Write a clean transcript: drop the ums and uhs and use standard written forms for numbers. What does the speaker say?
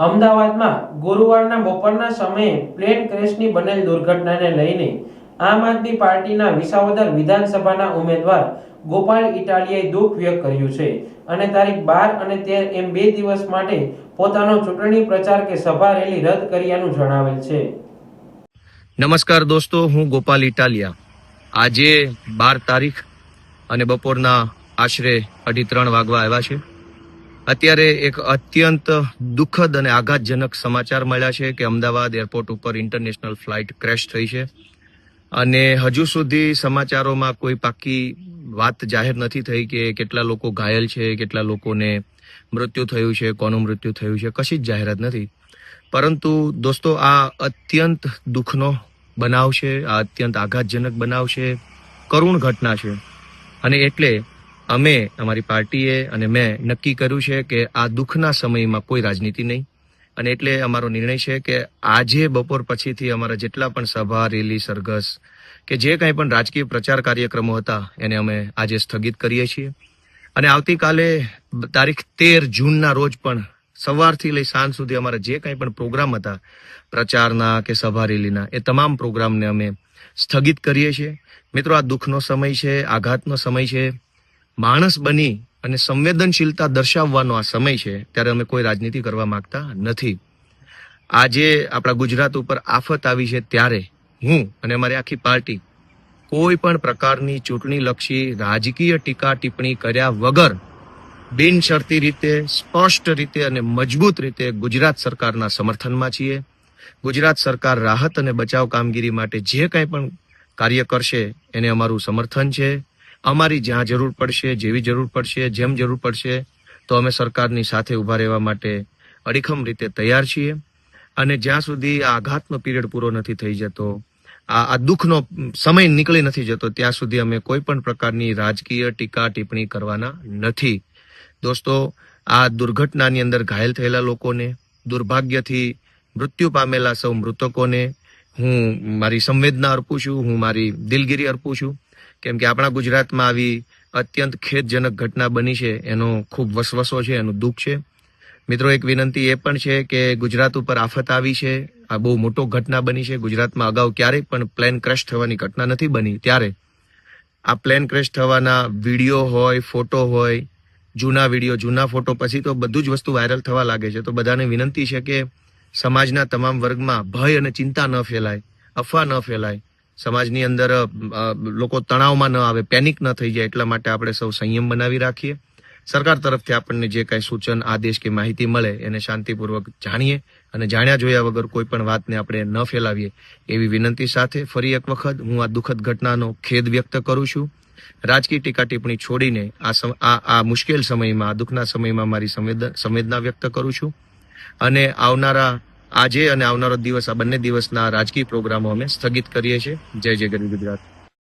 અમદાવાદમાં ગુરુવારના બપોરના સમયે પ્લેન ક્રેશની બનેલ દુર્ઘટનાને લઈને આમ આદમી પાર્ટીના વિસાવદર વિધાનસભાના ઉમેદવાર ગોપાલ ઇટાલિયાએ દુઃખ વ્યક્ત કર્યું છે અને તારીખ 12 અને 13 એમ 2 દિવસ માટે પોતાનો ચૂંટણી પ્રચાર કે સભા રેલી રદ કર્યાનું જણાવેલ છે। નમસ્કાર દોસ્તો, હું ગોપાલ ઇટાલિયા। આજે 12 તારીખ અને બપોરના આશરે 2:30 વાગવા આવ્યા છે। અત્યારે એક અત્યંત દુઃખદ અને આઘાતજનક સમાચાર મળ્યા છે કે અમદાવાદ એરપોર્ટ ઉપર ઇન્ટરનેશનલ ફ્લાઇટ ક્રેશ થઈ છે અને હજુ સુધી સમાચારોમાં કોઈ પાકી વાત જાહેર નથી થઈ કે કેટલા લોકો ઘાયલ છે, કેટલા લોકોને મૃત્યુ થયું છે, કોનું મૃત્યુ થયું છે, કશી જ જાહેરાત નથી। પરંતુ દોસ્તો, આ અત્યંત દુઃખનો બનાવ છે, આ અત્યંત આઘાતજનક બનાવ છે, કરુણ ઘટના છે અને એટલે અમે અમારી પાર્ટીએ અને મેં નક્કી કર્યું છે કે આ દુઃખના સમયમાં કોઈ રાજનીતિ નહીં અને એટલે અમારો નિર્ણય છે કે આજે બપોર પછીથી અમારા જેટલા પણ સભા, રેલી, સરઘસ કે જે કંઈ પણ રાજકીય પ્રચાર કાર્યક્રમો હતા એને અમે આજે સ્થગિત કરીએ છીએ અને આવતીકાલે તારીખ 13 જૂનના રોજ પણ સવારથી લઈ સાંજ સુધી અમારા જે કંઈ પણ પ્રોગ્રામ હતા પ્રચારના કે સભા રેલીના, એ તમામ પ્રોગ્રામને અમે સ્થગિત કરીએ છીએ। મિત્રો, આ દુઃખનો સમય છે, આઘાતનો સમય છે, માણસ બની અને સંવેદનશીલતા દર્શાવવાનો આ સમય છે, ત્યારે અમે કોઈ રાજનીતિ કરવા માંગતા નથી। આજે આપણા ગુજરાત ઉપર આફત આવી છે ત્યારે હું અને અમારી આખી પાર્ટી કોઈ પણ પ્રકારની ચૂંટણીલક્ષી રાજકીય ટીકા ટિપ્પણી કર્યા વગર બિનશરતી રીતે, સ્પષ્ટ રીતે અને મજબૂત રીતે ગુજરાત સરકારના સમર્થનમાં છીએ। ગુજરાત સરકાર રાહત અને બચાવ કામગીરી માટે જે કંઈ પણ કાર્ય કરશે એને અમારું સમર્થન છે। અમારી જ્યાં જરૂર પડશે, જેવી જરૂર પડશે, જેમ જરૂર પડશે તો અમે સરકારની સાથે ઊભા રહેવા માટે અડીખમ રીતે તૈયાર છીએ અને જ્યાં સુધી આ આઘાતનો પીરિયડ પૂરો નથી થઈ જતો, આ દુઃખનો સમય નીકળી નથી જતો, ત્યાં સુધી અમે કોઈ પણ પ્રકારની રાજકીય ટીકા ટિપ્પણી કરવાના નથી। દોસ્તો, આ દુર્ઘટનાની અંદર ઘાયલ થયેલા લોકોને, દુર્ભાગ્યથી મૃત્યુ પામેલા સૌ મૃતકોને હું મારી સંવેદના અર્પું છું, હું મારી દિલગીરી અર્પું છું, કેમ કે આપણા ગુજરાતમાં આવી અત્યંત ખેદજનક ઘટના બની છે એનો ખૂબ વસવસો છે, એનું દુઃખ છે। મિત્રો, એક વિનંતી એ પણ છે કે ગુજરાત ઉપર આફત આવી છે, આ બહુ મોટો ઘટના બની છે। ગુજરાતમાં અગાઉ ક્યારેય પણ પ્લેન ક્રેશ થવાની ઘટના નથી બની, ત્યારે આ પ્લેન ક્રેશ થવાના વિડીયો હોય, ફોટો હોય, જૂના વિડીયો, જૂના ફોટો, પછી તો બધું જ વસ્તુ વાયરલ થવા લાગે છે। તો બધાને વિનંતી છે કે સમાજના તમામ વર્ગમાં ભય અને ચિંતા ન ફેલાય, અફવા ન ફેલાય, સમાજની અંદર લોકો તણાવમાં ન આવે, પેનિક ન થઈ જાય, એટલા માટે આપણે સૌ સંયમ બનાવી રાખીએ। સરકાર તરફથી આપણને જે કાંઈ સૂચન, આદેશ કે માહિતી મળે એને શાંતિપૂર્વક જાણીએ અને જાણ્યા જોયા વગર કોઈ પણ વાતને આપણે ન ફેલાવીએ, એવી વિનંતી સાથે ફરી એક વખત હું આ દુઃખદ ઘટનાનો ખેદ વ્યક્ત કરું છું। રાજકીય ટીકા ટિપ્પણી છોડીને આ મુશ્કેલ સમયમાં, આ દુઃખના સમયમાં મારી સંવેદના વ્યક્ત કરું છું અને આવનારા આજે અને આવનારો દિવસ, આ બંને દિવસના રાજકીય પ્રોગ્રામો અમે સ્થગિત કરીએ છીએ। જય જય ગરવી ગુજરાત।